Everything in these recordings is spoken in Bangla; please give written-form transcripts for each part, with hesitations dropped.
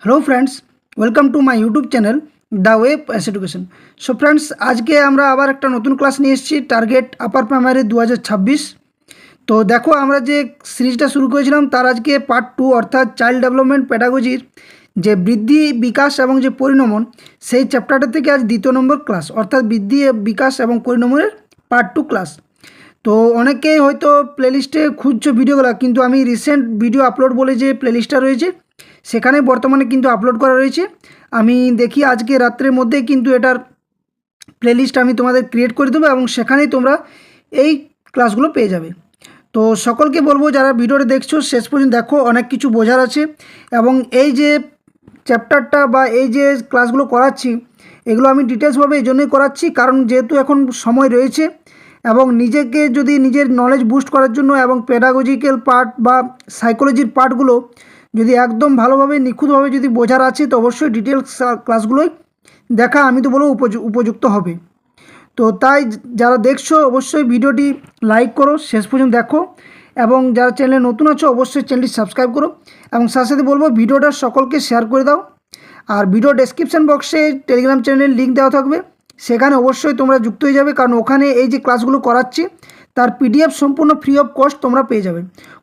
Hello friends, welcome to my YouTube channel the web S education. So friends, आज के আমরা আবার একটা নতুন ক্লাস নিয়ে এসেছি টার্গেট আপার প্রাইমারি 2026। তো দেখো, আমরা যে সিরিজটা শুরু করেছিলাম তার আজকে পার্ট 2 অর্থাৎ চাইল্ড ডেভেলপমেন্ট পেডাগোজির যে বৃদ্ধি বিকাশ এবং যে পরিণমন, সেই চ্যাপ্টারটা থেকে আজ দ্বিতীয় নম্বর ক্লাস অর্থাৎ বৃদ্ধি বিকাশ এবং পরিণমনের পার্ট 2 ক্লাস। তো অনেকেই হয়তো প্লেলিস্টে খুঁজছো ভিডিওগুলো, কিন্তু আমি রিসেন্ট ভিডিও আপলোড বলে যে প্লেলিস্টটা রয়েছে সেখানে বর্তমানে কিন্তু আপলোড করা রয়েছে। আমি দেখি আজকে রাত্রের মধ্যে কিন্তু এটার প্লেলিস্ট আমি তোমাদের ক্রিয়েট করে দেবো এবং সেখানেই তোমরা এই ক্লাসগুলো পেয়ে যাবে। তো সকলকে বলবো যারা ভিডিওটা দেখছো শেষ পর্যন্ত দেখো, অনেক কিছু বোঝার আছে। এবং এই যে চ্যাপ্টারটা বা এই যে ক্লাসগুলো করাচ্ছি এগুলো আমি ডিটেলসভাবে এই জন্যই করাচ্ছি, কারণ যেহেতু এখন সময় রয়েছে এবং নিজেকে যদি নিজের নলেজ বুস্ট করার জন্য এবং পেডাগজিক্যাল পার্ট বা সাইকোলজির পার্টগুলো যদি একদম ভালোভাবে নিখুঁতভাবে যদি বোঝার আছে তো অবশ্যই ডিটেলস ক্লাসগুলোই দেখা আমি তো বলবো উপযুক্ত হবে। তো তাই যারা দেখছো অবশ্যই ভিডিওটি লাইক করো, শেষ পর্যন্ত দেখো, এবং যারা চ্যানেলে নতুন আছো অবশ্যই চ্যানেলটি সাবস্ক্রাইব করো এবং সাথে সাথে বলবো ভিডিওটা সকলকে শেয়ার করে দাও। আর ভিডিও ডেসক্রিপশন বক্সে টেলিগ্রাম চ্যানেলের লিঙ্ক দেওয়া থাকবে, সেখানে অবশ্যই তোমরা যুক্ত হয়ে যাবে, কারণ ওখানে এই যে ক্লাসগুলো করাচ্ছি তার পিডিএফ সম্পূর্ণ ফ্রি অফ কস্ট তোমরা পেয়ে যাবে।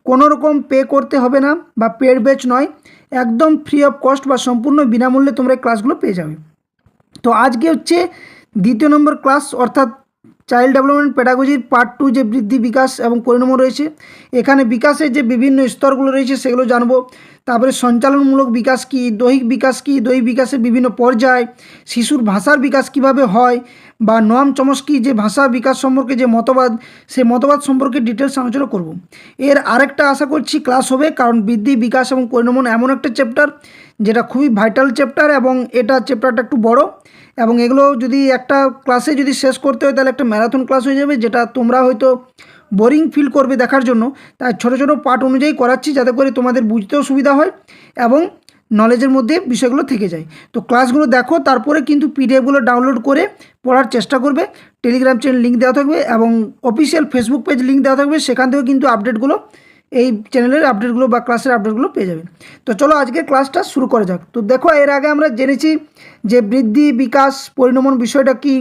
কোনো রকম পে করতে হবে না বা পেড ব্যাচ নয়, একদম ফ্রি অফ কস্ট বা সম্পূর্ণ বিনামূল্যে তোমরা এই ক্লাসগুলো পেয়ে যাবে। তো আজকে হচ্ছে দ্বিতীয় নম্বর ক্লাস অর্থাৎ চাইল্ড ডেভেলপমেন্ট পেডাগজির পার্ট 2 যে বৃদ্ধি বিকাশ এবং পরিণমন রয়েছে। এখানে বিকাশের যে বিভিন্ন স্তরগুলো রয়েছে সেগুলো জানবো। তারপরে সঞ্চালনমূলক বিকাশ কী, দৈহিক বিকাশ কী, দৈহিক বিকাশের বিভিন্ন পর্যায়, শিশুর ভাষার বিকাশ কিভাবে হয়, বা নোয়াম চমস্কি যে ভাষা বিকাশ সম্পর্কে যে মতবাদ, সেই মতবাদ সম্পর্কে ডিটেলস আলোচনা করব। এর আরেকটা আশা করছি ক্লাস হবে, কারণ বৃদ্ধি বিকাশ এবং পরিণমন এমন একটা চ্যাপ্টার যেটা খুবই ভাইটাল চ্যাপ্টার এবং এটা চ্যাপ্টারটা একটু বড়, এবং এগুলো যদি একটা ক্লাসে যদি শেষ করতে হয় তাহলে একটা ম্যারাথন ক্লাস হয়ে যাবে, যেটা তোমরা হয়তো বোরিং ফিল করবে দেখার জন্য। তাই ছোটো ছোটো পার্ট অনুযায়ী করাচ্ছি যাতে করে তোমাদের বুঝতেও সুবিধা হয় এবং নলেজের মধ্যে বিষয়গুলো থেকে যায়। তো ক্লাসগুলো দেখো, তারপরে কিন্তু পিডিএফগুলো ডাউনলোড করে পড়ার চেষ্টা করবে। টেলিগ্রাম চ্যানেল লিঙ্ক দেওয়া থাকবে এবং অফিসিয়াল ফেসবুক পেজ লিঙ্ক দেওয়া থাকবে, সেখান থেকেও কিন্তু আপডেটগুলো এই চ্যানেলের আপডেটগুলো বা ক্লাসের আপডেটগুলো পেয়ে যাবেন। তো চলো আজকে ক্লাসটা শুরু করা যাক। তো দেখো, এর আগে আমরা জেনেছি যে বৃদ্ধি বিকাশ পরিণমন বিষয়টা কি,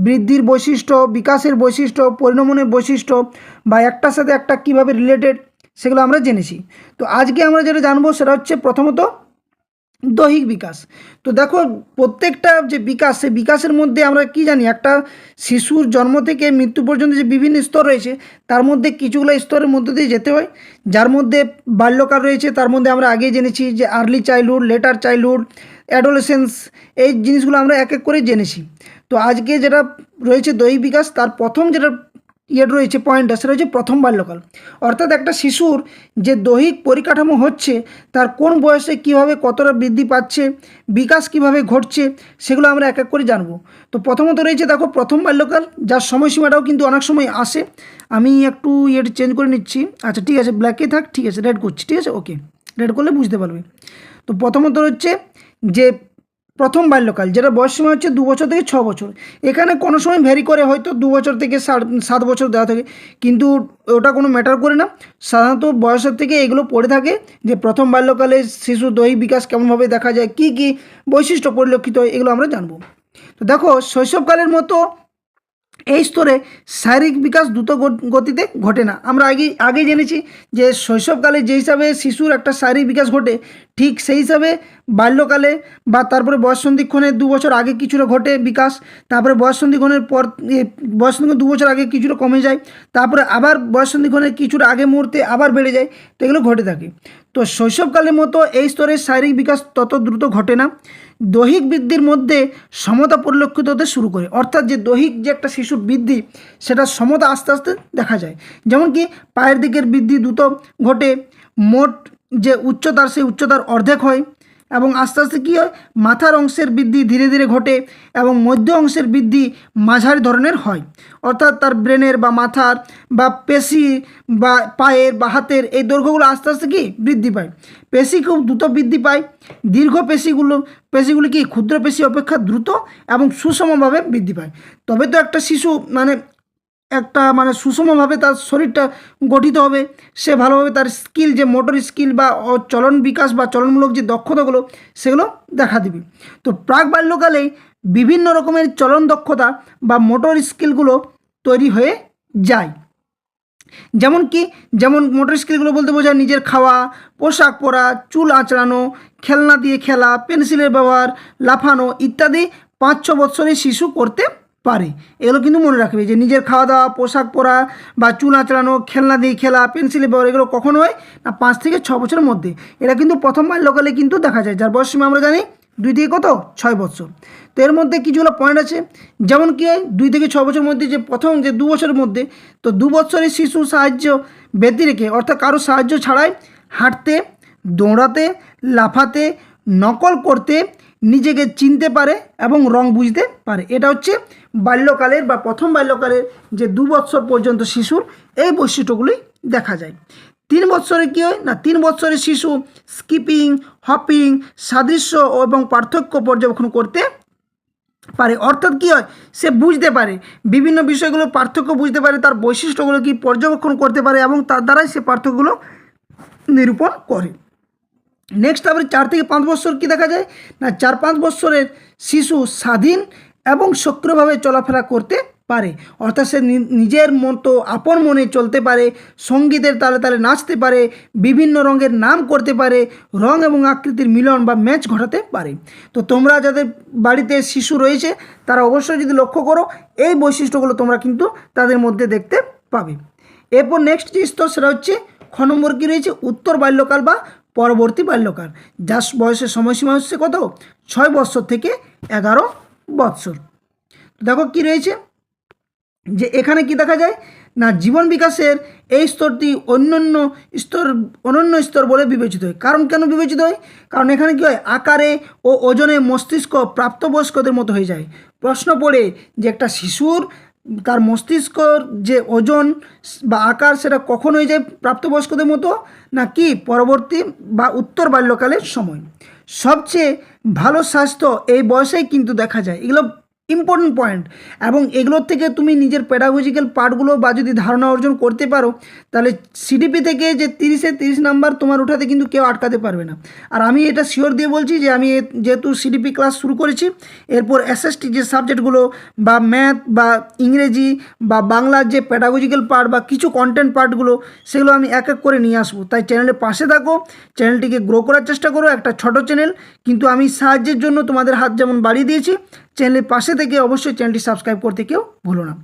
বৃদ্ধির বৈশিষ্ট্য, বিকাশের বৈশিষ্ট্য, পরিণমনের বৈশিষ্ট্য বা একটার সাথে একটা কীভাবে রিলেটেড সেগুলো আমরা জেনেছি। তো আজকে আমরা যেটা জানবো সেটা হচ্ছে প্রথমত দৈহিক বিকাশ। তো দেখো, প্রত্যেকটা যে বিকাশ সেই বিকাশের মধ্যে আমরা কি জানি, একটা শিশুর জন্ম থেকে মৃত্যু পর্যন্ত যে বিভিন্ন স্তর রয়েছে তার মধ্যে কিছুগুলো স্তরের মধ্যে দিয়ে যেতে হয়, যার মধ্যে বাল্যকাল রয়েছে। তার মধ্যে আমরা আগেই জেনেছি যে early childhood, letter childhood, adolescence, এই জিনিসগুলো আমরা এক এক করে জেনেছি। তো আজকে যেটা রয়েছে দৈহিক বিকাশ, তার প্রথম যেটা রয়েছে পয়েন্টটা, সেটা হচ্ছে প্রথম বাল্যকাল। অর্থাৎ একটা শিশুর যে দৈহিক পরিকাঠামো হচ্ছে তার কোন বয়সে কীভাবে কতটা বৃদ্ধি পাচ্ছে, বিকাশ কিভাবে ঘটছে, সেগুলো আমরা এক এক করে জানবো। তো প্রথমত রয়েছে দেখো প্রথম বাল্যকাল, যার সময়সীমাটাও কিন্তু অনেক সময় আসে। আমি একটু চেঞ্জ করে নিচ্ছি। আচ্ছা ঠিক আছে, ব্ল্যাকে থাক, ঠিক আছে, রেড করছি, ঠিক আছে, ওকে, রেড করলে বুঝতে পারবে। তো প্রথমত হচ্ছে যে প্রথম বাল্যকাল, যেটা বয়সসীমা হচ্ছে 2 বছর থেকে 6 বছর। এখানে কোনো সময় ভ্যারি করে, হয়তো 2 বছর থেকে 7 বছর দেওয়া থাকে, কিন্তু ওটা কোনো ম্যাটার করে না। সাধারণত বয়সের থেকে এগুলো পড়ে থাকে যে প্রথম বাল্যকালে শিশুর দৈহিক বিকাশ কেমনভাবে দেখা যায়, কী কী বৈশিষ্ট্য পরিলক্ষিত হয়, এগুলো আমরা জানবো। তো দেখো, শৈশবকালের মতো এই স্তরে শারীরিক বিকাশ দ্রুত গতিতে ঘটে না। আমরা আগে জেনেছি যে শৈশবকালে যে হিসাবে শিশুর একটা শারীরিক বিকাশ ঘটে, ঠিক সেই হিসাবে বাল্যকালে বা তারপরে বয়ঃসন্ধিক্ষণের 2 বছর আগে কিছুটা ঘটে বিকাশ, তারপরে বয়ঃসন্ধিক্ষণের পর বয়ঃসন্ধিক্ষণ 2 বছর আগে কিছুটা কমে যায়, তারপরে আবার বয়ঃসন্ধিক্ষণের কিছুটা আগে মুহূর্তে আবার বেড়ে যায়। তো এগুলো ঘটে থাকে। তো শৈশবকালের মতো এই স্তরে শারীরিক বিকাশ তত দ্রুত ঘটে না। দৈহিক বৃদ্ধির মধ্যে সমতা পরিলক্ষিত হতে শুরু করে, অর্থাৎ যে দৈহিক যে একটা শিশুর বৃদ্ধি সেটা সমতা আস্তে আস্তে দেখা যায়। যেমন কি পায়ের দিকের বৃদ্ধি দ্রুত ঘটে, মোট যে উচ্চতার সেই উচ্চতার অর্ধেক হয়, এবং আস্তে আস্তে কী হয়, মাথার অংশের বৃদ্ধি ধীরে ধীরে ঘটে এবং মধ্য অংশের বৃদ্ধি মাঝারি ধরনের হয়। অর্থাৎ তার ব্রেনের বা মাথার বা পেশি বা পায়ের বা হাতের এই দৈর্ঘ্যগুলো আস্তে আস্তে কি বৃদ্ধি পায়। পেশি খুব দ্রুত বৃদ্ধি পায়, দীর্ঘ পেশিগুলি কি ক্ষুদ্র পেশি অপেক্ষা দ্রুত এবং সুষমভাবে বৃদ্ধি পায়। তবে তো একটা শিশু একটা মানে সুষমভাবে তার শরীরটা গঠিত হবে, সে ভালোভাবে তার স্কিল যে মোটর স্কিল বা চলন বিকাশ বা চলনমূলক যে দক্ষতাগুলো সেগুলো দেখা দিবে। তো প্রাক বাল্যকালে বিভিন্ন রকমের চলন দক্ষতা বা মোটর স্কিলগুলো তৈরি হয়ে যায়। যেমন মোটর স্কিলগুলো বলতে বোঝায় নিজের খাওয়া, পোশাক পরা, চুল আঁচড়ানো, খেলনা দিয়ে খেলা, পেন্সিলের ব্যবহার, লাফানো ইত্যাদি 5-6 বৎসরের শিশু করতে পারে। এগুলো কিন্তু মনে রাখবে যে নিজের খাওয়া দাওয়া, পোশাক পরা বা চুল আঁচড়ানো, খেলনা দিয়ে খেলা, পেন্সিলের ব্যবহার এগুলো কখন হয় না 5 থেকে 6 বছরের মধ্যে। এটা কিন্তু প্রথম বাল্যকালে কিন্তু দেখা যায়, যার বয়স সীমা আমরা জানি 2 থেকে 6 বছর। তো এর মধ্যে কিছুগুলো পয়েন্ট আছে, যেমন কি হয় 2 থেকে 6 বছরের মধ্যে যে প্রথম যে 2 বছরের মধ্যে, তো 2 বছরের শিশু সাহায্য ব্যতি রেখে অর্থাৎ কারো সাহায্য ছাড়াই হাঁটতে, দৌড়াতে, লাফাতে, নকল করতে, নিজেকে চিনতে পারে এবং রং বুঝতে পারে। এটা হচ্ছে বাল্যকালের বা প্রথম বাল্যকালের যে 2 বছর পর্যন্ত শিশুর এই বৈশিষ্ট্যগুলি দেখা যায়। 3 বছরে কী হয় না 3 বছরের শিশু স্কিপিং, হপিং, সাদৃশ্য এবং পার্থক্য পর্যবেক্ষণ করতে পারে। অর্থাৎ কী হয়, সে বুঝতে পারে বিভিন্ন বিষয়গুলোর পার্থক্য বুঝতে পারে, তার বৈশিষ্ট্যগুলো কি পর্যবেক্ষণ করতে পারে এবং তার দ্বারাই সে পার্থক্যগুলো নিরূপণ করে। নেক্সট আবার 4 থেকে 5 বছর কি দেখা যায় না 4-5 বছরের শিশু স্বাধীন এবং সক্রিয়ভাবে চলাফেরা করতে পারে। অর্থাৎ সে নিজের মতো আপন মনে চলতে পারে, সঙ্গীতের তালে তালে নাচতে পারে, বিভিন্ন রঙের নাম করতে পারে, রং এবং আকৃতির মিলন বা ম্যাচ ঘটাতে পারে। তো তোমরা যাদের বাড়িতে শিশু রয়েছে তারা অবশ্যই যদি লক্ষ্য করো এই বৈশিষ্ট্যগুলো তোমরা কিন্তু তাদের মধ্যে দেখতে পাবে। এরপর নেক্সট যে স্তর সেটা হচ্ছে খ নম্বর কী রয়েছে উত্তর বাল্যকাল বা পরবর্তী বাল্যকাল, যার বয়সের সময়সীমা হচ্ছে কত 6 বৎসর থেকে 11 বৎসর। দেখো কি রয়েছে যে এখানে কি দেখা যায় না জীবন বিকাশের এই স্তরটি অনন্য স্তর বলে বিবেচিত হয়। কারণ কেন বিবেচিত হয়, কারণ এখানে কী হয় আকারে ও ওজনে মস্তিষ্ক প্রাপ্তবয়স্কদের মতো হয়ে যায়। প্রশ্ন পড়ে যে একটা শিশুর তার মস্তিষ্কর যে ওজন বা আকার সেটা কখন হয়ে যায় প্রাপ্তবয়স্কদের মতো না কি পরবর্তী বা উত্তর বাল্যকালের সময়। সবচেয়ে ভালো স্বাস্থ্য এই বয়সেই কিন্তু দেখা যায়। এগুলো ইম্পর্টেন্ট পয়েন্ট এবং এগুলোর থেকে তুমি নিজের পেডাগজিক্যাল পার্টগুলো বা যদি ধারণা অর্জন করতে পারো তাহলে সিডিপি থেকে যে 30-এ 30 নাম্বার তোমার উঠাতে কিন্তু কেউ আটকাতে পারবে না। আর আমি এটা শিওর দিয়ে বলছি যে আমি যেহেতু সিডিপি ক্লাস শুরু করেছি, এরপর এসএসটি যে সাবজেক্টগুলো বা ম্যাথ বা ইংরেজি বা বাংলার যে পেডাগজিক্যাল পার্ট বা কিছু কন্টেন্ট পার্টগুলো সেগুলো আমি এক এক করে নিয়ে আসবো। তাই চ্যানেলের পাশে থাকো, চ্যানেলটিকে গ্রো করার চেষ্টা করো। একটা ছোট চ্যানেল কিন্তু আমি সাহায্যের জন্য তোমাদের হাত যেমন বাড়িয়ে দিয়েছি, চ্যানেলের পাশে থেকে অবশ্যই চ্যানেলটি সাবস্ক্রাইব করতে কেউ ভুলো না।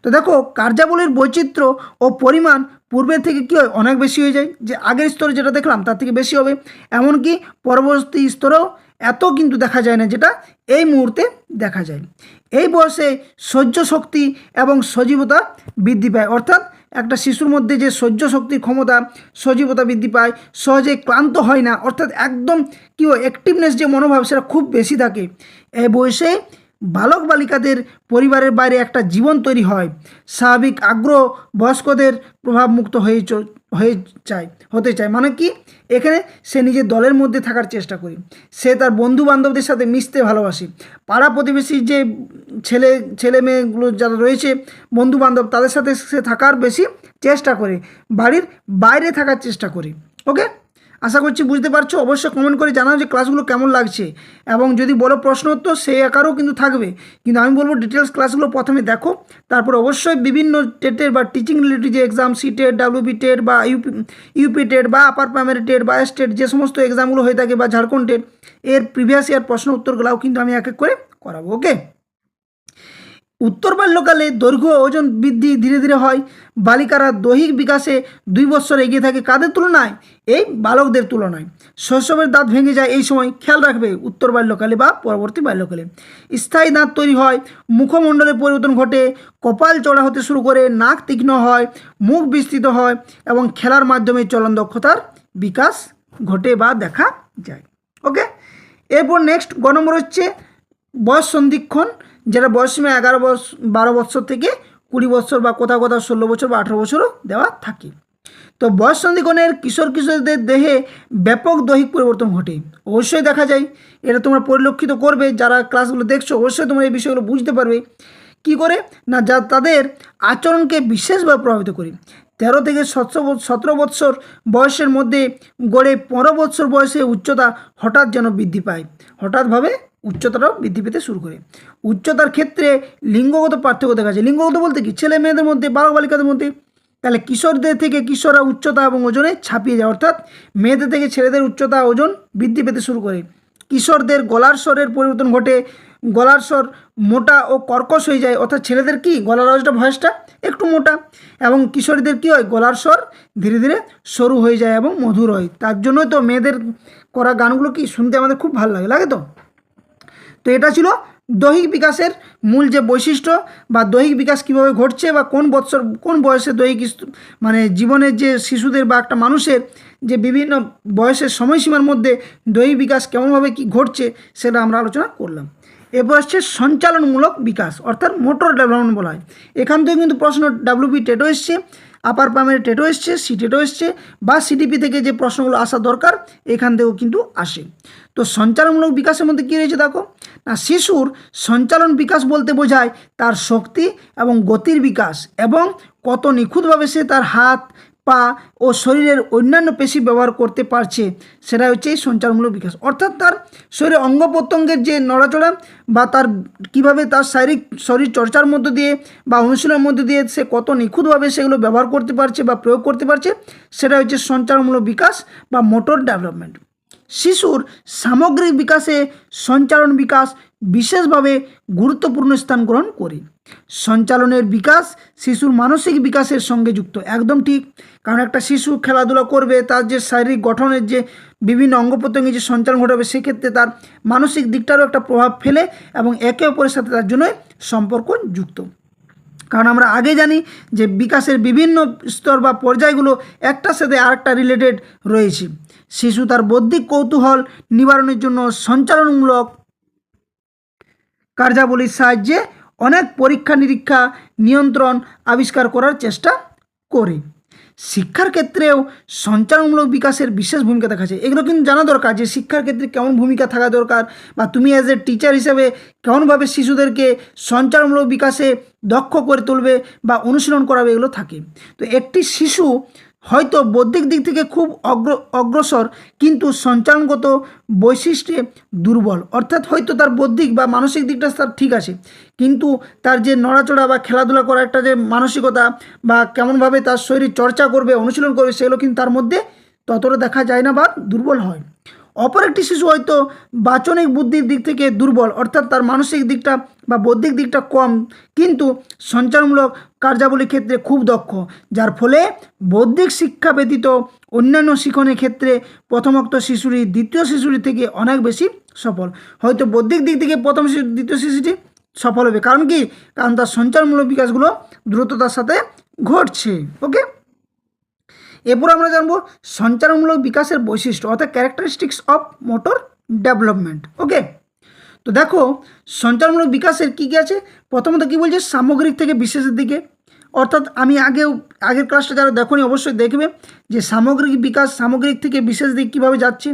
তো দেখো কার্যাবলীর বৈচিত্র্য ও পরিমাণ পূর্বের থেকে কী হয় অনেক বেশি হয়ে যায়, যে আগের স্তরে যেটা দেখলাম তার থেকে বেশি হবে। এমনকি পরবর্তী স্তরেও এত কিন্তু দেখা যায় না যেটা এই মুহূর্তে দেখা যায়। এই বয়সে সহ্য শক্তি এবং সজীবতা বৃদ্ধি পায়। অর্থাৎ একটা শিশুর মধ্যে যে সহ্য শক্তির ক্ষমতা, সজীবতা বৃদ্ধি পায়, সহজে ক্লান্ত হয় না, অর্থাৎ একদম কী হয় অ্যাক্টিভনেস যে মনোভাব সেটা খুব বেশি থাকে। এই বয়সে বালক বালিকাদের পরিবারের বাইরে একটা জীবন তৈরি হয়। স্বাভাবিক আগ্রহ বয়স্কদের প্রভাবমুক্ত হতে চায়। মানে কি এখানে সে নিজের দলের মধ্যে থাকার চেষ্টা করে, সে তার বন্ধু বান্ধবদের সাথে মিশতে ভালোবাসে, পাড়া প্রতিবেশীর যে ছেলে মেয়েগুলো যারা রয়েছে বন্ধু বান্ধব তাদের সাথে সে থাকার বেশি চেষ্টা করে, বাড়ির বাইরে থাকার চেষ্টা করে। ওকে, আশা করছি বুঝতে পারছো। অবশ্যই কমেন্ট করে জানাও যে ক্লাসগুলো কেমন লাগছে এবং যদি বলো প্রশ্ন উত্তর সেই আকারেও কিন্তু থাকবে, কিন্তু আমি বলবো ডিটেলস ক্লাসগুলো প্রথমে দেখো, তারপর অবশ্যই বিভিন্ন টেটের বা টিচিং রিলেটেড যে এক্সাম সিটেট, ডাব্লিউবি টেট বা ইউপি টেট বা আপার প্রাইমারি টেট বা স্টেট যে সমস্ত এক্সামগুলো হয়ে থাকে বা ঝাড়খণ্ড টেট এর প্রিভিয়াস ইয়ার প্রশ্ন উত্তরগুলোও কিন্তু আমি এক এক করে করাবো। ওকে, উত্তর বাল্যকালে দৈর্ঘ্য ওজন বৃদ্ধি ধীরে ধীরে হয়। বালিকারা দৈহিক বিকাশে 2 বছর এগিয়ে থাকে কাদের তুলনায়, এই বালকদের তুলনায়। শৈশবের দাঁত ভেঙে যায় এই সময়, খেয়াল রাখবে উত্তর বাল্যকালে বা পরবর্তী বাল্যকালে। স্থায়ী দাঁত তৈরি হয়, মুখমণ্ডলের পরিবর্তন ঘটে, কপাল চড়া হতে শুরু করে, নাক তীক্ষ্ণ হয়, মুখ বিস্তৃত হয় এবং খেলার মাধ্যমে চলন দক্ষতার বিকাশ ঘটে বা দেখা যায়। ওকে, এরপর নেক্সট গ নম্বর হচ্ছে বয়স সন্ধিক্ষণ, যেটা বয়সসীমা 12 বছর থেকে 20 বছর বা কোথাও 16 বছর বা 18 বছরও দেওয়া থাকে। তো বয়স সন্ধিক্ষণের কিশোরদের দেহে ব্যাপক দৈহিক পরিবর্তন ঘটে, অবশ্যই দেখা যায়। এটা তোমরা পরিলক্ষিত করবে, যারা ক্লাসগুলো দেখছো অবশ্যই তোমরা এই বিষয়গুলো বুঝতে পারবে। কি করে না যা তাদের আচরণকে বিশেষভাবে প্রভাবিত করে। 13 থেকে 17 বৎসর বয়সের মধ্যে গড়ে 15 বৎসর বয়সে উচ্চতা হঠাৎ যেন বৃদ্ধি পায়, হঠাৎভাবে উচ্চতাটাও বৃদ্ধি পেতে শুরু করে। উচ্চতার ক্ষেত্রে লিঙ্গগত পার্থক্য দেখা যায়। লিঙ্গগত বলতে কি, ছেলে মেয়েদের মধ্যে, বালক বালিকাদের মধ্যে। তাহলে কিশোরদের থেকে কিশোররা উচ্চতা এবং ওজনে ছাপিয়ে যায়, অর্থাৎ মেয়েদের থেকে ছেলেদের উচ্চতা ওজন বৃদ্ধি পেতে শুরু করে। কিশোরদের গলার স্বরের পরিবর্তন ঘটে, গলার স্বর মোটা ও কর্কশ হয়ে যায়, অর্থাৎ ছেলেদের কি গলার আওয়াজটা ভয়েসটা একটু মোটা, এবং কিশোরীদের কি হয় গলার স্বর ধীরে ধীরে সরু হয়ে যায় এবং মধুর হয়। তার জন্যই তো মেয়েদের করা গানগুলো কি শুনতে আমাদের খুব ভালো লাগে, লাগে তো। তো এটা ছিল দৈহিক বিকাশের মূল যে বৈশিষ্ট্য বা দৈহিক বিকাশ কীভাবে ঘটছে বা কোন বয়সে দৈহিক মানে জীবনের যে শিশুদের বা একটা মানুষের যে বিভিন্ন বয়সের সময়সীমার মধ্যে দৈহিক বিকাশ কেমনভাবে কি ঘটছে সেটা আমরা আলোচনা করলাম। এরপর আসছে সঞ্চালনমূলক বিকাশ, অর্থাৎ মোটর ডেভেলপমেন্ট বলা হয়। এখান থেকে কিন্তু প্রশ্ন ডাব্লিউবি টেটও এসছে, আপার প্রাইমারি টেটও এসছে, সি টেটও এসছে, বা সিডিপি থেকে যে প্রশ্নগুলো আসা দরকার এখান থেকেও কিন্তু আসে। তো সঞ্চালনমূলক বিকাশের মধ্যে কী রয়েছে দেখো না, শিশুর সঞ্চালন বিকাশ বলতে বোঝায় তার শক্তি এবং গতির বিকাশ এবং কত নিখুঁতভাবে সে তার হাত, পা ও শরীরের অন্যান্য পেশি ব্যবহার করতে পারছে, সেটা হচ্ছে এই সঞ্চালনমূলক বিকাশ। অর্থাৎ তার শরীরের অঙ্গ প্রত্যঙ্গের যে নড়াচড়া বা তার কীভাবে তার শরীর চর্চার মধ্য দিয়ে বা অনুশীলনের মধ্য দিয়ে সে কত নিখুঁতভাবে সেগুলো ব্যবহার করতে পারছে বা প্রয়োগ করতে পারছে, সেটা হচ্ছে সঞ্চালনমূলক বিকাশ বা মোটর ডেভেলপমেন্ট। শিশুর সামগ্রিক বিকাশে সঞ্চালন বিকাশ বিশেষভাবে গুরুত্বপূর্ণ স্থান গ্রহণ করে। সঞ্চালনের বিকাশ শিশুর মানসিক বিকাশের সঙ্গে যুক্ত, একদম ঠিক। কারণ একটা শিশু খেলাধুলা করবে, তার যে শারীরিক গঠনের যে বিভিন্ন অঙ্গ প্রত্যঙ্গে যে সঞ্চালন ঘটাবে, সেক্ষেত্রে তার মানসিক দিকটারও একটা প্রভাব ফেলে এবং একে অপরের সাথে তার জন্য সম্পর্ক যুক্ত। কারণ আমরা আগে জানি যে বিকাশের বিভিন্ন স্তর বা পর্যায়গুলো একটার সাথে আরেকটা রিলেটেড রয়েছে। শিশু তার বৌদ্ধিক কৌতূহল নিবারণের জন্য সঞ্চালনমূলক কার্যাবলীর সাহায্যে অনেক পরীক্ষা নিরীক্ষা, নিয়ন্ত্রণ আবিষ্কার করার চেষ্টা করে। শিক্ষার ক্ষেত্রেও সঞ্চালনমূলক বিকাশের বিশেষ ভূমিকা দেখা যায়। এগুলো কিন্তু জানা দরকার যে শিক্ষার ক্ষেত্রে কেমন ভূমিকা থাকা দরকার, বা তুমি অ্যাজ এ টিচার হিসেবে কেমনভাবে শিশুদেরকে সঞ্চালনমূলক বিকাশে দক্ষ করে তুলবে বা অনুশীলন করাবে, এগুলো থাকে। তো একটি শিশু হয়তো বৌদ্ধিক দিক থেকে খুব অগ্রসর, কিন্তু সঞ্চালনগত বৈশিষ্ট্যে দুর্বল, অর্থাৎ হয়তো তার বৌদ্ধিক বা মানসিক দিকটা তার ঠিক আছে, কিন্তু তার যে নড়াচড়া বা খেলাধুলা করার একটা যে মানসিকতা বা কেমনভাবে তার শরীর চর্চা করবে, অনুশীলন করবে, সেগুলো কিন্তু তার মধ্যে ততটা দেখা যায় না বা দুর্বল হয়। অপর একটি শিশু হয়তো বাচনিক বুদ্ধির দিক থেকে দুর্বল, অর্থাৎ তার মানসিক দিকটা বা বৌদ্ধিক দিকটা কম, কিন্তু সঞ্চালনমূলক কার্যাবলীর ক্ষেত্রে খুব দক্ষ, যার ফলে বৌদ্ধিক শিক্ষা ব্যতীত অন্যান্য শিক্ষণের ক্ষেত্রে প্রথমোক্ত শিশুটি দ্বিতীয় শিশুটি থেকে অনেক বেশি সফল। হয়তো বৌদ্ধিক দিক থেকে প্রথম শিশু দ্বিতীয় শিশুটি সফল হবে, কারণ কি, কারণ তার সঞ্চালনমূলক বিকাশগুলো দ্রুততার সাথে ঘটছে। ওকে, এরপর আমরা জানবো সঞ্চালনমূলক বিকাশের বৈশিষ্ট্য, অর্থাৎ ক্যারেক্টারিস্টিক্স অফ মোটর ডেভেলপমেন্ট। ওকে, তো দেখো সঞ্চালনমূলক বিকাশের কী কী আছে। প্রথমত কী বলছে, সামগ্রিক থেকে বিশেষের দিকে, অর্থাৎ আমি আগের ক্লাসটা যারা দেখোনি অবশ্যই দেখবে যে সামগ্রিক বিকাশ সামগ্রিক থেকে বিশেষ দিক কীভাবে যাচ্ছে।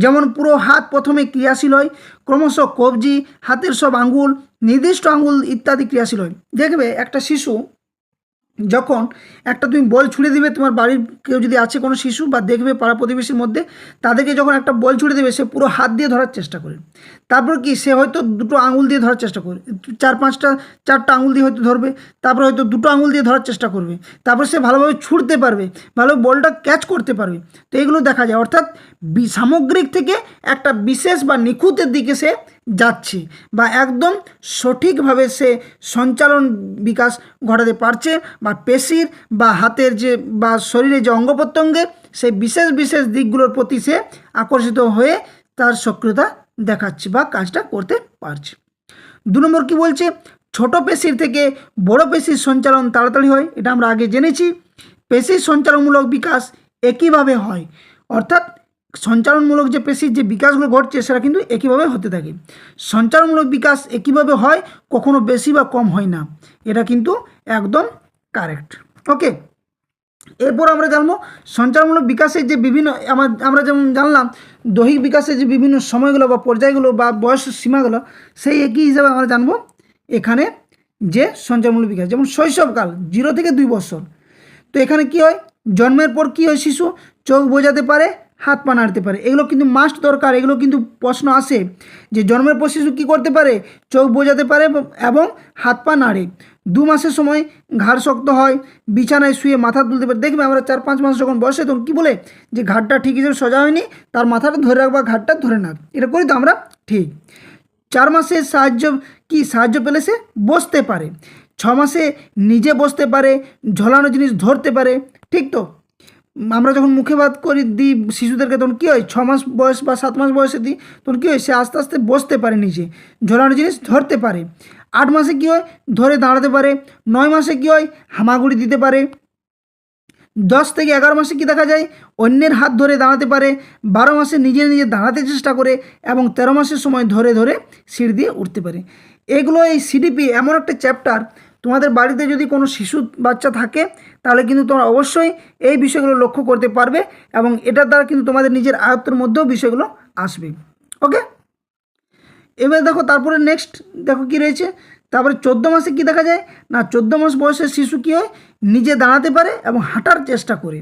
যেমন পুরো হাত প্রথমে ক্রিয়াশীল হয়, ক্রমশ কবজি, হাতের সব আঙ্গুল, নির্দিষ্ট আঙ্গুল ইত্যাদি ক্রিয়াশীল হয়। দেখবে একটা শিশু যখন একটা তুমি বল ছুঁড়ে দিবে, তোমার বাড়ির কেউ যদি আছে কোনো শিশু বা দেখবে পাড়া প্রতিবেশীর মধ্যে, তাদেরকে যখন একটা বল ছুঁড়ে দেবে, সে পুরো হাত দিয়ে ধরার চেষ্টা করে। তারপর কি, সে হয়তো দুটো আঙুল দিয়ে ধরার চেষ্টা করে, চারটা আঙুল দিয়ে হয়তো ধরবে, তারপর হয়তো দুটো আঙুল দিয়ে ধরার চেষ্টা করবে, তারপর সে ভালোভাবে ছুঁড়তে পারবে, ভালোভাবে বলটা ক্যাচ করতে পারবে। তো এগুলো দেখা যায়, অর্থাৎ সামগ্রিক থেকে একটা বিশেষ বা নিখুঁতের দিকে সে যাচ্ছে বা একদম সঠিকভাবে সে সঞ্চালন বিকাশ ঘটাতে পারছে, বা পেশির বা হাতের যে বা শরীরের যে অঙ্গ প্রত্যঙ্গে সেই বিশেষ বিশেষ দিকগুলোর প্রতি সে আকর্ষিত হয়ে তার সক্রিয়তা দেখাচ্ছে বা কাজটা করতে পারছে। 2 নম্বর কী বলছে, ছোট পেশির থেকে বড় পেশির সঞ্চালন তাড়াতাড়ি হয়। এটা আমরা আগে জেনেছি। পেশির সঞ্চালনমূলক বিকাশ একইভাবে হয়, অর্থাৎ সঞ্চালনমূলক যে পেশির যে বিকাশগুলো ঘটছে সেটা কিন্তু একইভাবে হতে থাকে। সঞ্চালনমূলক বিকাশ একইভাবে হয়, কখনো বেশি বা কম হয় না, এটা কিন্তু একদম কারেক্ট। ওকে, এরপর আমরা জানবো সঞ্চালনমূলক বিকাশের যে বিভিন্ন আমরা যেমন জানলাম দৈহিক বিকাশের যে বিভিন্ন সময়গুলো বা পর্যায়গুলো বা বয়স সীমাগুলো, সেই একই হিসাবে আমরা জানবো এখানে যে সঞ্চারমূলক বিকাশ, যেমন শৈশবকাল 0 থেকে 2 বছর। তো এখানে কি হয়, জন্মের পর কি হয়, শিশু চোখ বোঝাতে পারে, হাত পা নাড়তে পারে। এগুলো কিন্তু মাস্ট দরকার, এগুলো কিন্তু প্রশ্ন আসে যে জন্মের পর শিশু কী করতে পারে, চোখ বোঝাতে পারে এবং হাত পা নাড়ে। 2 মাসের সময় ঘাড় শক্ত হয়, বিছানায় শুয়ে মাথা তুলতে পারে। দেখবে আমরা 4-5 মাস যখন বসে তখন কী বলে যে ঘাড়টা ঠিক হিসেবে সোজা হয়নি, তার মাথাটা ধরে রাখবা, ঘাড়টা ধরে নাক, এটা করি তো আমরা ঠিক। 4 মাসে সাহায্য পেলে সে বসতে পারে। 6 মাসে নিজে বসতে পারে, ঝোলানো জিনিস ধরতে পারে। ঠিক তো, আমরা যখন মুখে ভাত করি দিই শিশুদেরকে, তখন কী হয়, 6 মাস বয়স বা 7 মাস বয়সে দিই, তখন কী হয়, সে আস্তে আস্তে বসতে পারে, নিজে ঝোলানো জিনিস ধরতে পারে। 8 মাসে কী হয়, ধরে দাঁড়াতে পারে। 9 মাসে কী হয়, হামাগুড়ি দিতে পারে। 10 থেকে 11 মাসে কী দেখা যায়, অন্যের হাত ধরে দাঁড়াতে পারে। 12 মাসে নিজে নিজে দাঁড়াতে চেষ্টা করে এবং 13 মাসের সময় ধরে ধরে সিঁড়ি দিয়ে উঠতে পারে। এগুলো, এই সিডিপি এমন একটা চ্যাপ্টার, তোমাদের বাড়িতে যদি কোনো শিশু বাচ্চা থাকে তাহলে কিন্তু তোমরা অবশ্যই এই বিষয়গুলো লক্ষ্য করতে পারবে এবং এটার দ্বারা কিন্তু তোমাদের নিজের আয়ত্তের মধ্যেও বিষয়গুলো আসবে। ওকে, এবার দেখো তারপরে নেক্সট দেখো কি রয়েছে। তারপরে 14 মাসে কি দেখা যায় না, 14 মাস বয়সের শিশু কী হয়, নিজে দাঁড়াতে পারে এবং হাঁটার চেষ্টা করে।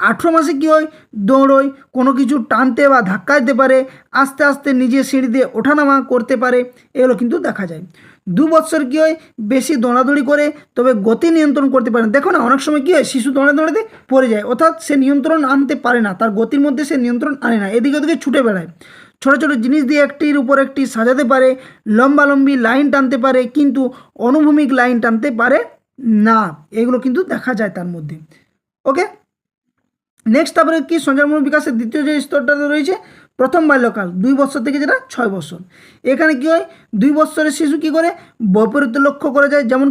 18 মাসে কী হয়, দৌড়োয়, কোনো কিছু টানতে বা ধাক্কা দিতে পারে, আস্তে আস্তে নিজে সিঁড়ি দিয়ে ওঠানামা করতে পারে, এগুলো কিন্তু দেখা যায়। 2 বছর কী হয়, বেশি দৌড়াদৌড়ি করে তবে গতি নিয়ন্ত্রণ করতে পারে না। দেখো না, অনেক সময় কী হয়, শিশু দৌড়াতে পড়ে যায়, অর্থাৎ সে নিয়ন্ত্রণ আনতে পারে না, তার গতির মধ্যে সে নিয়ন্ত্রণ আনে না, এদিকে ওদিকে ছুটে বেড়ায়। ছোটো ছোটো জিনিস দিয়ে একটির উপর একটি সাজাতে পারে, লম্বি লাইন টানতে পারে, কিন্তু অনুভূমিক লাইন টানতে পারে না, এগুলো কিন্তু দেখা যায় তার মধ্যে। ওকে, নেক্সট তারপরে কি, সঞ্চারমূলক বিকাশের দ্বিতীয় যে স্তরটা রয়েছে, প্রথম বাল্যকাল 2 বছর থেকে যেটা 6 বছর। এখানে কি হয়, 2 বছরের শিশু কি করে, বৈপরীত্য লক্ষ্য করা যায়, যেমন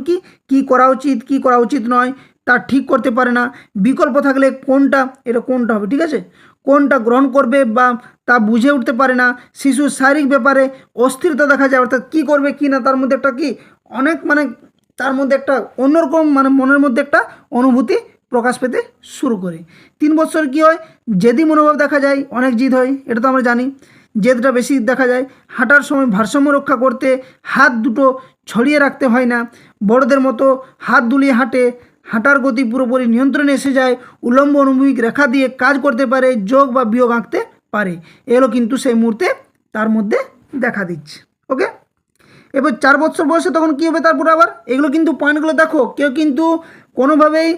কি করা উচিত কি করা উচিত নয় তা ঠিক করতে পারে না। বিকল্প থাকলে কোনটা হবে, ঠিক আছে, কোনটা গ্রহণ করবে বা তা বুঝে উঠতে পারে না। শিশুর শারীরিক ব্যাপারে অস্থিরতা দেখা যায়, অর্থাৎ কী করবে কি না, তার মধ্যে একটা অনেক তার মধ্যে একটা অন্যরকম মনের মধ্যে একটা অনুভূতি প্রকাশ পেতে শুরু করে। 3 বছর কী হয়, জেদি মনোভাব দেখা যায়, অনেক জিদ হয়, এটা তো আমরা জানি, জেদটা বেশি দেখা যায়। হাঁটার সময় ভারসাম্য রক্ষা করতে হাত দুটো ছড়িয়ে রাখতে হয় না, বড়দের মতো হাত দুলিয়ে হাঁটে, হাঁটার গতি পুরোপুরি নিয়ন্ত্রণে এসে যায়, উলম্ব অনুভূমিক রেখা দিয়ে কাজ করতে পারে, যোগ বা বিয়োগ আঁকতে পারে, এগুলো কিন্তু সেই মুহূর্তে তার মধ্যে দেখা দিচ্ছে। ওকে, এবার 4 বছর বয়সে তখন কী হবে, তারপরে আবার এগুলো কিন্তু পয়েন্টগুলো দেখো, কেউ কিন্তু কোনোভাবেই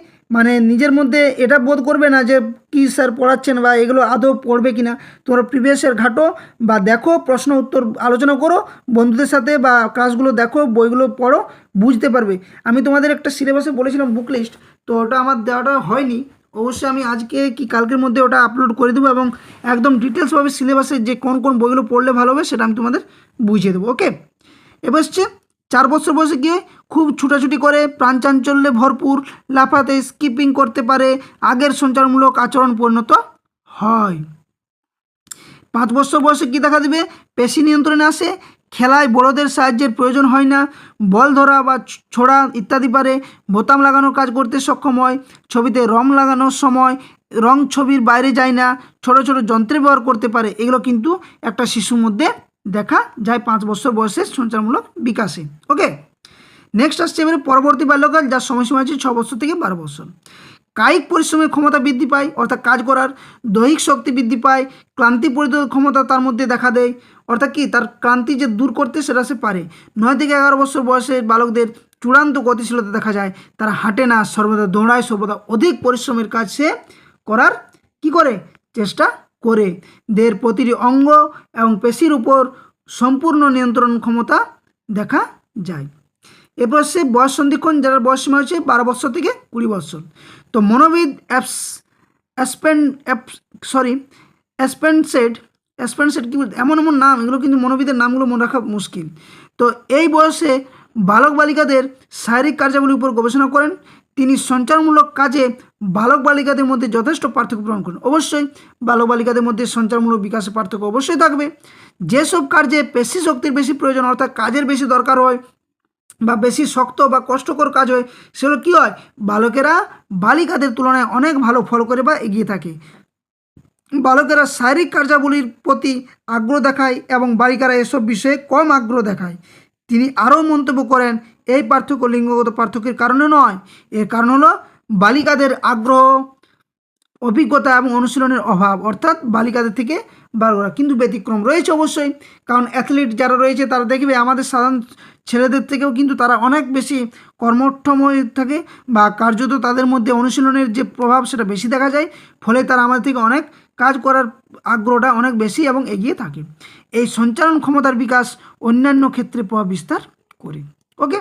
নিজের মধ্যে এটা বোধ করবে না যে কি স্যার পড়াচ্ছেন বা এগুলো আদৌ পড়বে কি না। তোমরা প্রিভিয়াসের ঘাটো বা দেখো, প্রশ্ন উত্তর আলোচনা করো বন্ধুদের সাথে বা ক্লাসগুলো দেখো, বইগুলো পড়ো, বুঝতে পারবে। আমি তোমাদের একটা সিলেবাসে বলেছিলাম বুক লিস্ট, তো ওটা আমার দেওয়াটা হয়নি, অবশ্যই আমি আজকে কি কালকের মধ্যে ওটা আপলোড করে দেবো এবং একদম ডিটেলসভাবে সিলেবাসে যে কোন কোন বইগুলো পড়লে ভালো হবে সেটা আমি তোমাদের বুঝিয়ে দেবো। ওকে, এবার হচ্ছে 4 বছর বয়সে গিয়ে খুব ছুটাছুটি করে, প্রাণচাঞ্চল্যে ভরপুর, লাফাতে স্কিপিং করতে পারে, আগের সঞ্চারমূলক আচরণ পরিণত হয়। 5 বছর বয়সে কী দেখা দেবে, পেশি নিয়ন্ত্রণে আসে, খেলায় বড়দের সাহায্যের প্রয়োজন হয় না, বল ধরা বা ছোড়া ইত্যাদি পারে, বোতাম লাগানোর কাজ করতে সক্ষম হয়, ছবিতে রং লাগানোর সময় রং ছবির বাইরে যায় না, ছোট ছোট যন্ত্রের ব্যবহার করতে পারে, এগুলো কিন্তু একটা শিশুর মধ্যে দেখা যায় 5 বছর বয়সের সঞ্চারমূলক বিকাশে। ওকে, নেক্সট আসছে এবারে পরবর্তী বাল্যকাল, যার সময়সীমা আছে 6 বছর থেকে 12 বছর। কায়িক পরিশ্রমের ক্ষমতা বৃদ্ধি পায়, অর্থাৎ কাজ করার, দৈহিক শক্তি বৃদ্ধি পায়, ক্লান্তি পরিরোধ ক্ষমতা তার মধ্যে দেখা দেয়, অর্থাৎ কি তার ক্লান্তি যে দূর করতে সেটা সে পারে। 9 থেকে 11 বছর বয়সের বালকদের চূড়ান্ত গতিশীলতা দেখা যায়, তারা হাঁটে না, সর্বদা দৌড়ায়, সর্বদা অধিক পরিশ্রমের কাজ সে করার কি করে চেষ্টা করে। দেহের প্রতিটি অঙ্গ এবং পেশির উপর সম্পূর্ণ নিয়ন্ত্রণ ক্ষমতা দেখা যায়। এরপর সে বয়স সন্ধিক্ষণ, যার বয়স সীমা হচ্ছে 12 বছর থেকে 20 বছর। তো মনোবিদ অ্যাসপেন্সেট কি এমন নাম, এগুলো কিন্তু মনোবিদের নামগুলো মনে রাখা মুশকিল। তো এই বয়সে বালক বালিকাদের শারীরিক কার্যাবলীর উপর গবেষণা করেন। তিনি সঞ্চারমূলক কাজে বালক বালিকাদের মধ্যে যথেষ্ট পার্থক্য প্রমাণ করেন। অবশ্যই বালক বালিকাদের মধ্যে সঞ্চারমূলক বিকাশের পার্থক্য অবশ্যই থাকবে। যেসব কার্যে পেশি শক্তির বেশি প্রয়োজন, অর্থাৎ কাজের বেশি দরকার হয় বা বেশি শক্ত বা কষ্টকর কাজ হয়, সেগুলো কী হয়, বালকেরা বালিকাদের তুলনায় অনেক ভালো ফল করে বা এগিয়ে থাকে। বালকেরা শারীরিক কার্যাবলীর প্রতি আগ্রহ দেখায় এবং বালিকারা এসব বিষয়ে কম আগ্রহ দেখায়। তিনি আরও মন্তব্য করেন, এই পার্থক্য লিঙ্গগত পার্থক্যের কারণে নয়, এর কারণ হলো বালিকাদের আগ্রহ, অভিজ্ঞতা এবং অনুশীলনের অভাব, অর্থাৎ বালিকাদের থেকে বালকরা। কিন্তু ব্যতিক্রম রয়েছে অবশ্যই, কারণ অ্যাথলিট যারা রয়েছে তারা দেখবে আমাদের সাধারণ ছেলেদের থেকেও কিন্তু তারা অনেক বেশি কর্মক্ষম হয়ে থাকে, বা কার্যত তাদের মধ্যে অনুশীলনের যে প্রভাব সেটা বেশি দেখা যায়, ফলে তারা আমাদের থেকে অনেক কাজ করার আগ্রহটা অনেক বেশি এবং এগিয়ে থাকে। এই সঞ্চালন ক্ষমতার বিকাশ অন্যান্য ক্ষেত্রে প্রভাব বিস্তার করে। ওকে,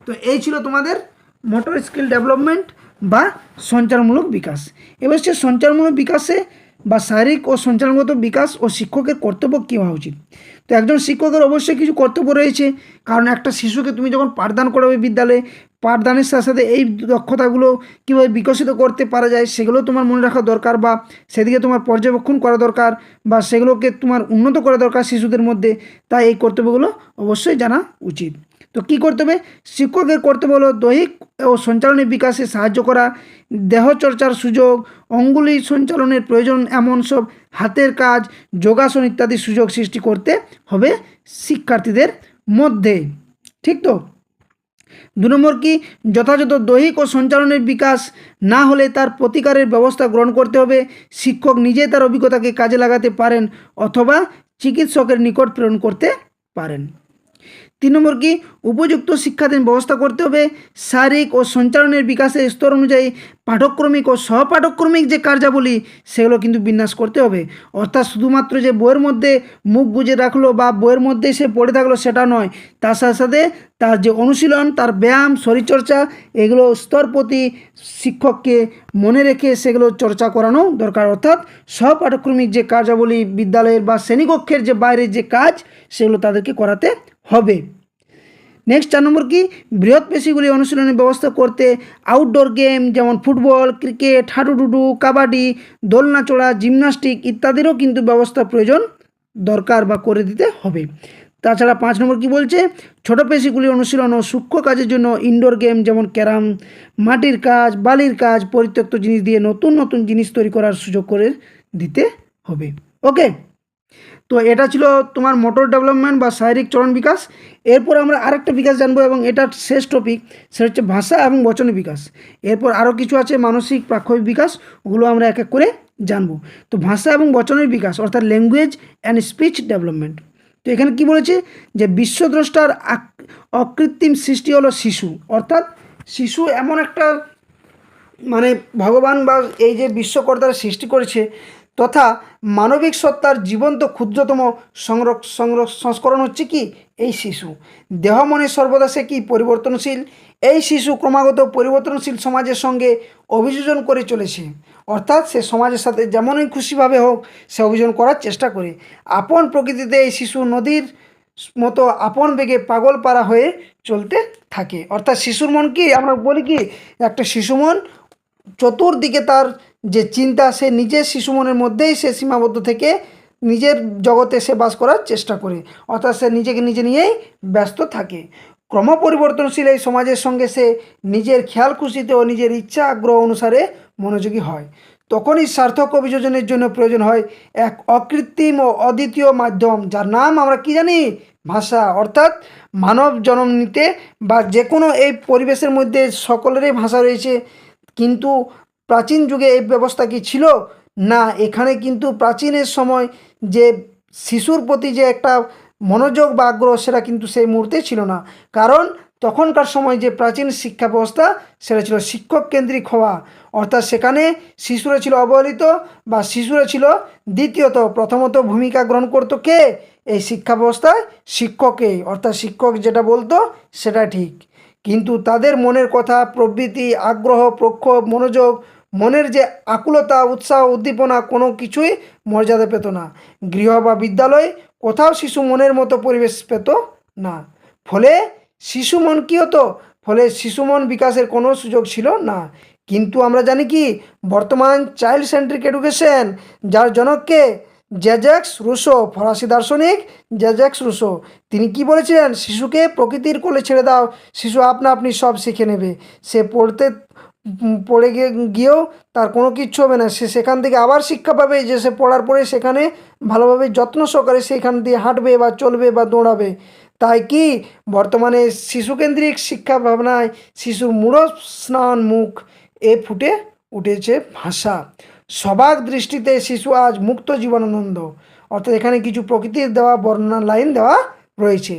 তো এই ছিল তোমাদের মোটর স্কিল ডেভেলপমেন্ট বা সঞ্চারমূলক বিকাশ। এবার হচ্ছে সঞ্চারমূলক বিকাশে বা শারীরিক ও সঞ্চালনগত বিকাশ ও শিক্ষকের কর্তব্য কী হওয়া উচিত। তো একজন শিক্ষকের অবশ্যই কিছু কর্তব্য রয়েছে, কারণ একটা শিশুকে তুমি যখন পাঠদান করাবে বিদ্যালয়ে, পাঠদানের সাথে সাথে এই দক্ষতাগুলো কীভাবে বিকশিত করতে পারা যায় সেগুলো তোমার মনে রাখা দরকার, বা সেদিকে তোমার পর্যবেক্ষণ করা দরকার, বা সেগুলোকে তোমার উন্নত করা দরকার শিশুদের মধ্যে। তাই এই কর্তব্যগুলো অবশ্যই জানা উচিত। তো কী করতে হবে? শিক্ষকের কর্তব্য হলো দৈহিক ও সঞ্চালনের বিকাশে সাহায্য করা, দেহচর্চার সুযোগ, অঙ্গুলি সঞ্চালনের প্রয়োজন এমন সব হাতের কাজ, যোগাসন ইত্যাদি সুযোগ সৃষ্টি করতে হবে শিক্ষার্থীদের মধ্যে। ঠিক তো? 2 নম্বর কি, যথাযথ দৈহিক ও সঞ্চালনের বিকাশ না হলে তার প্রতিকারের ব্যবস্থা গ্রহণ করতে হবে। শিক্ষক নিজে তার অভিজ্ঞতাকে কাজে লাগাতে পারেন অথবা চিকিৎসকের নিকট প্রেরণ করতে পারেন। 3 নম্বর কি, উপযুক্ত শিক্ষাদান ব্যবস্থা করতে হবে। শারীরিক ও সঞ্চালনের বিকাশের স্তর অনুযায়ী পাঠক্রমিক ও সহপাঠক্রমিক যে কার্যাবলী সেগুলো কিন্তু বিন্যাস করতে হবে। অর্থাৎ শুধুমাত্র যে বইয়ের মধ্যে মুখ গুজে রাখলো বা বইয়ের মধ্যেই সে পড়ে থাকলো সেটা নয়, তার সাথে সাথে তার যে অনুশীলন, তার ব্যায়াম, শরীরচর্চা, এগুলো স্তর প্রতি শিক্ষককে মনে রেখে সেগুলো চর্চা করানো দরকার। অর্থাৎ সহপাঠক্রমিক যে কার্যাবলী বিদ্যালয়ের বা শ্রেণীকক্ষের যে বাইরের যে কাজ সেগুলো তাদেরকে করাতে হবে। নেক্সট 4 নম্বর কি, বৃহৎ পেশিগুলি অনুশীলনের ব্যবস্থা করতে আউটডোর গেম যেমন ফুটবল, ক্রিকেট, হাডুডুডু, কাবাডি, দোলনা চড়া, জিমনাস্টিক ইত্যাদিরও কিন্তু ব্যবস্থা প্রয়োজন দরকার বা করে দিতে হবে। তাছাড়া 5 নম্বর কি বলছে, ছোট পেশিগুলি অনুশীলন ও সূক্ষ্ম কাজের জন্য ইনডোর গেম যেমন ক্যারাম, মাটির কাজ, বালির কাজ, পরিত্যক্ত জিনিস দিয়ে নতুন নতুন জিনিস তৈরি করার সুযোগ করে দিতে হবে। ওকে, তো এটা ছিল তোমার মোটর ডেভেলপমেন্ট বা শারীরিক চলন বিকাশ। এরপর আমরা আরেকটা বিকাশ জানবো এবং এটা শেষ টপিক, সেটা হচ্ছে ভাষা এবং বচনের বিকাশ। এরপর আরও কিছু আছে মানসিক প্রাক্ষবিক বিকাশ, ওগুলো আমরা এক এক করে জানবো। তো ভাষা এবং বচনের বিকাশ অর্থাৎ ল্যাঙ্গুয়েজ অ্যান্ড স্পিচ ডেভেলপমেন্ট। তো এখানে কি বলেছে যে বিশ্বদ্রষ্টার অকৃত্রিম সৃষ্টি হলো শিশু। অর্থাৎ শিশু এমন একটা মানে ভগবান বা এই যে বিশ্বকর্তারা সৃষ্টি করেছে তথা মানবিক সত্তার জীবন্ত ক্ষুদ্রতম সংস্করণ হচ্ছে কি এই শিশু। দেহ মনে সর্বদা সে কি পরিবর্তনশীল। এই শিশু ক্রমাগত পরিবর্তনশীল সমাজের সঙ্গে অভিযোজন করে চলেছে। অর্থাৎ সে সমাজের সাথে যেমনই খুশিভাবে হোক সে অভিযোজন করার চেষ্টা করে। আপন প্রকৃতিতে এই শিশু নদীর মতো আপন বেগে পাগল পারা হয়ে চলতে থাকে। অর্থাৎ শিশুর মন কি আমরা বলি কি একটা শিশু মন চতুর্দিকে তার যে চিন্তা, সে নিজের শিশু মনের মধ্যেই সে সীমাবদ্ধ থেকে নিজের জগতে সে বাস করার চেষ্টা করে। অর্থাৎ সে নিজেকে নিজে নিয়েই ব্যস্ত থাকে। ক্রমপরিবর্তনশীল এই সমাজের সঙ্গে সে নিজের খেয়াল খুশিতে ও নিজের ইচ্ছা আগ্রহ অনুসারে মনোযোগী হয়। তখনই সার্থক অভিযোজনের জন্য প্রয়োজন হয় এক অকৃত্রিম ও অদ্বিতীয় মাধ্যম, যার নাম আমরা কি জানি, ভাষা। অর্থাৎ মানব জন্ম নিতে বা যে কোনো এই পরিবেশের মধ্যে সকলেরই ভাষা রয়েছে, কিন্তু প্রাচীন যুগে এই ব্যবস্থা কি ছিল না। এখানে কিন্তু প্রাচীনের সময় যে শিশুর প্রতি যে একটা মনোযোগ বা আগ্রহ সেটা কিন্তু সেই মুহূর্তে ছিল না। কারণ তখনকার সময় যে প্রাচীন শিক্ষা ব্যবস্থা সেটা ছিল শিক্ষক কেন্দ্রিক হওয়া। অর্থাৎ সেখানে শিশুরা ছিল অবহেলিত বা শিশুরা ছিল দ্বিতীয়ত, প্রথমত ভূমিকা গ্রহণ করতো কে এই শিক্ষা ব্যবস্থায়, শিক্ষকেই। অর্থাৎ শিক্ষক যেটা বলতো সেটা ঠিক, কিন্তু তাদের মনের কথা, প্রবৃত্তি, আগ্রহ, প্রক্ষোভ, মনোযোগ, মনের যে আকুলতা, উৎসাহ, উদ্দীপনা কোনো কিছুই মর্যাদা পেত না। গৃহ বা বিদ্যালয় কোথাও শিশু মনের মতো পরিবেশ পেত না। ফলে শিশু মন কী হতো, ফলে শিশু মন বিকাশের কোনো সুযোগ ছিল না। কিন্তু আমরা জানি কি বর্তমান চাইল্ড সেন্ট্রিক এডুকেশন, যার জনককে জ্যাক্স রুসো, ফরাসি দার্শনিক জ্যাক্স রুসো, তিনি কি বলেছিলেন, শিশুকে প্রকৃতির কোলে ছেড়ে দাও, শিশু আপনা আপনি সব শিখে নেবে। সে পড়তে পড়ে গিয়েও তার কোনো কিচ্ছু হবে না, সে সেখান থেকে আবার শিক্ষা পাবে, যে সে পড়ার পরে সেখানে ভালোভাবে যত্ন সহকারে সেখান দিয়ে হাঁটবে বা চলবে বা দৌড়াবে। তাই কি বর্তমানে শিশুকেন্দ্রিক শিক্ষা ভাবনায় শিশুর মূঢ় স্নান মুখ ফুটে উঠেছে ভাষা। সবাক দৃষ্টিতে শিশু আজ মুক্ত জীবনানন্দ। অর্থাৎ এখানে কিছু প্রকৃতির দেওয়া বর্ণনা লাইন দেওয়া রয়েছে।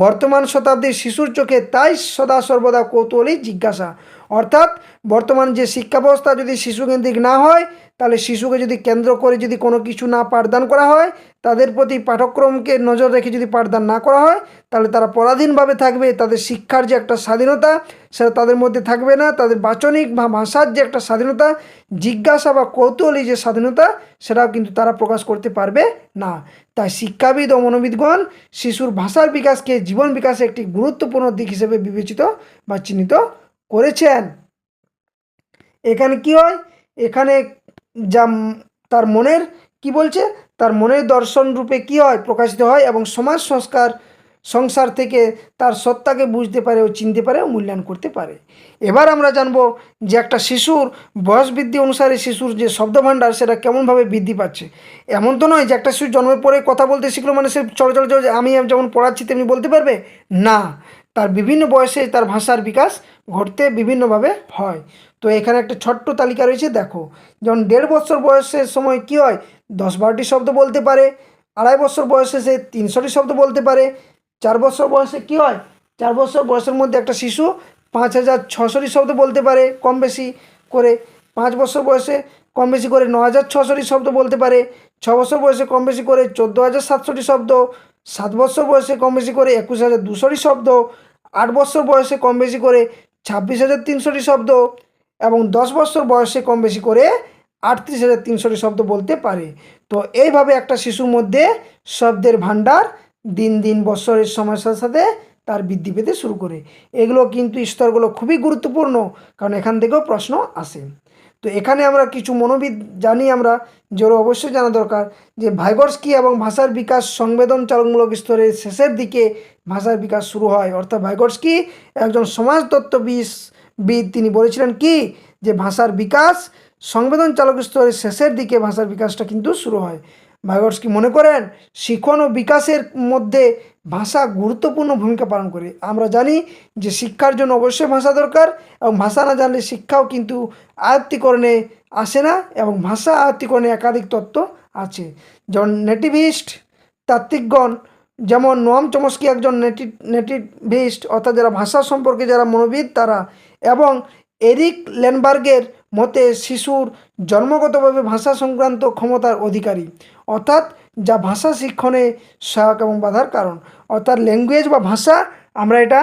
বর্তমান শতাব্দীর শিশুর চোখে তাই সদা সর্বদা কৌতূহলী জিজ্ঞাসা। অর্থাৎ বর্তমান যে শিক্ষা ব্যবস্থা যদি শিশুকেন্দ্রিক না হয়, তাহলে শিশুকে যদি কেন্দ্র করে যদি কোনো কিছু না পাঠদান করা হয়, তাদের প্রতি পাঠ্যক্রমকে নজর রেখে যদি পাঠদান না করা হয়, তাহলে তারা পরাধীনভাবে থাকবে। তাদের শিক্ষার যে একটা স্বাধীনতা সেটা তাদের মধ্যে থাকবে না। তাদের বাচনিক বা ভাষার যে একটা স্বাধীনতা, জিজ্ঞাসা বা কৌতূহলী যে স্বাধীনতা, সেটাও কিন্তু তারা প্রকাশ করতে পারবে না। তাই শিক্ষাবিদ ও মনোবিদগণ শিশুর ভাষার বিকাশকে জীবন বিকাশে একটি গুরুত্বপূর্ণ দিক হিসেবে বিবেচিত বা চিহ্নিত করেছেন। এখানে কি হয়, এখানে যা তার মনের কি বলছে, তার মনের দর্শন রূপে কি হয় প্রকাশিত হয়, এবং সমাজ সংসার থেকে তার সত্তাকে বুঝতে পারে ও চিনতে পারে ও মূল্যায়ন করতে পারে। এবার আমরা জানবো যে একটা শিশুর বয়স বৃদ্ধি অনুসারে শিশুর যে শব্দভাণ্ডার সেটা কেমনভাবে বৃদ্ধি পাচ্ছে। এমন তো নয় যে একটা শিশু জন্মের পরে কথা বলতে শিখলো মানে সে চলো আমি যেমন পড়াচ্ছি তেমনি বলতে পারবে না। তার বিভিন্ন বয়সে তার ভাষার বিকাশ ঘটতে বিভিন্নভাবে হয়। তো এখানে একটা ছোট্ট তালিকা রয়েছে, দেখো। যেমন 1.5 বছর বয়সের সময় কি হয়, 10-12টি শব্দ বলতে পারে। 2.5 বছর বয়সে সে 300টি শব্দ বলতে পারে। 4 বছর বয়সে কি হয়, 4 বছর বয়সের মধ্যে একটা শিশু 5,600টি শব্দ বলতে পারে কম বেশি করে। 5 বছর বয়সে কম বেশি করে 9,600টি শব্দ বলতে পারে। 6 বছর বয়সে কম বেশি করে 14,700টি শব্দ। 7 বছর বয়সে কম বেশি করে 21,200টি শব্দ। 8 বছর বয়সে কম বেশি করে 26,300টি শব্দ, এবং 10 বছর বয়সে কম বেশি করে 38,300টি শব্দ বলতে পারে। তো এইভাবে একটা শিশুর মধ্যে শব্দের ভাণ্ডার দিন দিন বছরের সময়ের সাথে সাথে তার বৃদ্ধি পেতে শুরু করে। এগুলো কিন্তু স্তরগুলো খুবই গুরুত্বপূর্ণ, কারণ এখান থেকেও প্রশ্ন আসে। তো এখানে আমরা কিছু মনোবিদ জানি আমরা, যেগুলো অবশ্যই জানা দরকার, যে ভাইগর্স্কি এবং ভাষার বিকাশ সংবেদন চালকমূলক স্তরের শেষের দিকে ভাষার বিকাশ শুরু হয়। অর্থাৎ ভাইগর্স্কি একজন সমাজতত্ত্ববিদ, তিনি বলেছিলেন কি, যে ভাষার বিকাশ সংবেদন চালক স্তরের শেষের দিকে ভাষার বিকাশটা কিন্তু শুরু হয়। ভাইগর্স্কি মনে করেন শিখন ও বিকাশের মধ্যে ভাষা গুরুত্বপূর্ণ ভূমিকা পালন করে। আমরা জানি যে শিক্ষার জন্য অবশ্যই ভাষা দরকার, এবং ভাষা না জানলে শিক্ষাও কিন্তু আয়ত্তীকরণে আসে না, এবং ভাষা আয়ত্তীকরণে একাধিক তত্ত্ব আছে। যেমন নেটিভিস্ট তাত্ত্বিকগণ, যেমন নোয়াম চমস্কি একজন নেটিভিস্ট, অর্থাৎ যারা ভাষা সম্পর্কে যারা মনোবিদ তারা, এবং এরিক লেনবার্গের মতে শিশুর জন্মগতভাবে ভাষা সংক্রান্ত ক্ষমতার অধিকারী, অর্থাৎ যা ভাষা শিক্ষণে সহায়ক এবং বাধার কারণ। অর্থাৎ ল্যাঙ্গুয়েজ বা ভাষা আমরা এটা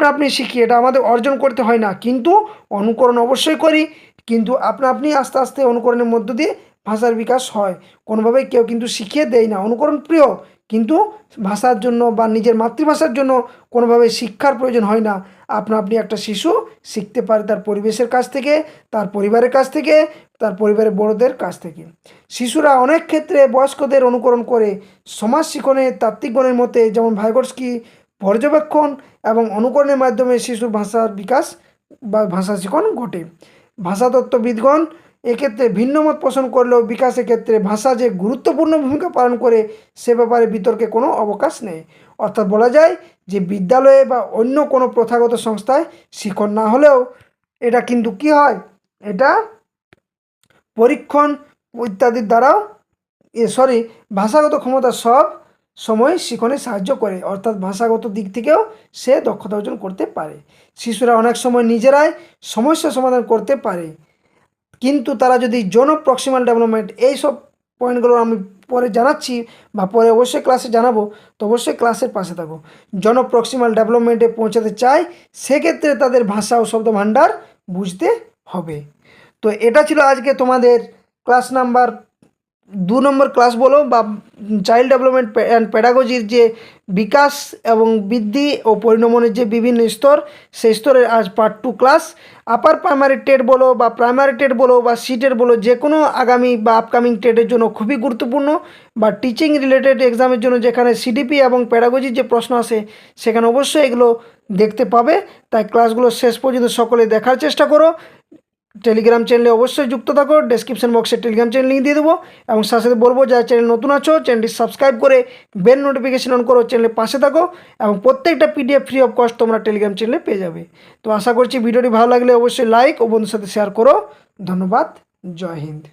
আপনি শিখি, এটা আমাদের অর্জন করতে হয় না, কিন্তু অনুকরণ অবশ্যই করি, কিন্তু আপনি আস্তে আস্তে অনুকরণের মধ্য দিয়ে ভাষার বিকাশ হয়। কোনোভাবেই কেউ কিন্তু শিখিয়ে দেয় না। অনুকরণ প্রিয়, কিন্তু ভাষার জন্য বা নিজের মাতৃভাষার জন্য কোনোভাবে শিক্ষার প্রয়োজন হয় না। আপনি একটা শিশু শিখতে পারে তার পরিবেশের কাছ থেকে, তার পরিবারের কাছ থেকে, তার পরিবারের বড়দের কাছ থেকে। শিশুরা অনেক ক্ষেত্রে বয়স্কদের অনুকরণ করে। সমাজ শিক্ষণে তাত্ত্বিকগণের মতে, যেমন ভাইগর্স্কি, পর্যবেক্ষণ এবং অনুকরণের মাধ্যমে শিশুর ভাষার বিকাশ বা ভাষা শিক্ষণ ঘটে। ভাষাতত্ত্ববিদগণ এক্ষেত্রে ভিন্ন মত পোষণ করলেও বিকাশের ক্ষেত্রে ভাষা যে গুরুত্বপূর্ণ ভূমিকা পালন করে সে ব্যাপারে বিতর্কে কোনো অবকাশ নেই। অর্থাৎ বলা যায় যে বিদ্যালয়ে বা অন্য কোনো প্রথাগত সংস্থায় শিক্ষণ না হলেও এটা কিন্তু কি হয়, এটা পরীক্ষণ ইত্যাদির দ্বারাও ভাষাগত ক্ষমতা সব সময় শিক্ষণে সাহায্য করে। অর্থাৎ ভাষাগত দিক থেকেও সে দক্ষতা অর্জন করতে পারে। শিশুরা অনেক সময় নিজেরাই সমস্যা সমাধান করতে পারে, কিন্তু তারা যদি জোন অফ প্রক্সিমাল ডেভেলপমেন্ট, এইসব পয়েন্টগুলো আমি পরে জানাচ্ছি বা পরে অবশ্যই ক্লাসে জানাবো, তো অবশ্যই ক্লাসের পাশে থাকো। জন অফ প্রক্সিমাল ডেভেলপমেন্টে পৌঁছাতে চায় সেক্ষেত্রে তাদের ভাষা ও শব্দ ভাণ্ডার বুঝতে হবে। তো এটা ছিল আজকে তোমাদের ক্লাস নাম্বার 2 নম্বর ক্লাস বলো, বা চাইল্ড ডেভেলপমেন্ট অ্যান্ড প্যাডাগজির যে বিকাশ এবং বৃদ্ধি ও পরিণমনের যে বিভিন্ন স্তর, সেই স্তরের আজ part 2 class. Upper primary TET বলো বা প্রাইমারি টেট বলো বা সিটেট বলো, যে কোনো আগামী বা আপকামিং টেটের জন্য খুবই গুরুত্বপূর্ণ, বা টিচিং রিলেটেড এক্সামের জন্য যেখানে সিডিপি এবং প্যাডাগজির যে প্রশ্ন আসে সেখানে অবশ্যই এগুলো দেখতে পাবে। তাই ক্লাসগুলো শেষ পর্যন্ত সকলে দেখার চেষ্টা করো। টেলিগ্রাম চ্যানেলে অবশ্যই যুক্ত থাকো। ডেসক্রিপশন বক্সে টেলিগ্রাম চ্যানেল লিঙ্ক দিয়ে দেবো এবং সাথে সাথে বলবো যারা চ্যানেল নতুন আছো চ্যানেলটি সাবস্ক্রাইব করে বেল নোটিফিকেশন অন করো, চ্যানেলের পাশে থাকো এবং প্রত্যেকটা পিডিএফ ফ্রি অফ কস্ট তোমরা টেলিগ্রাম চ্যানেলে পেয়ে যাবে। তো আশা করছি ভিডিওটি ভালো লাগলে অবশ্যই লাইক ও বন্ধুর সাথে শেয়ার করো। ধন্যবাদ। জয় হিন্দ।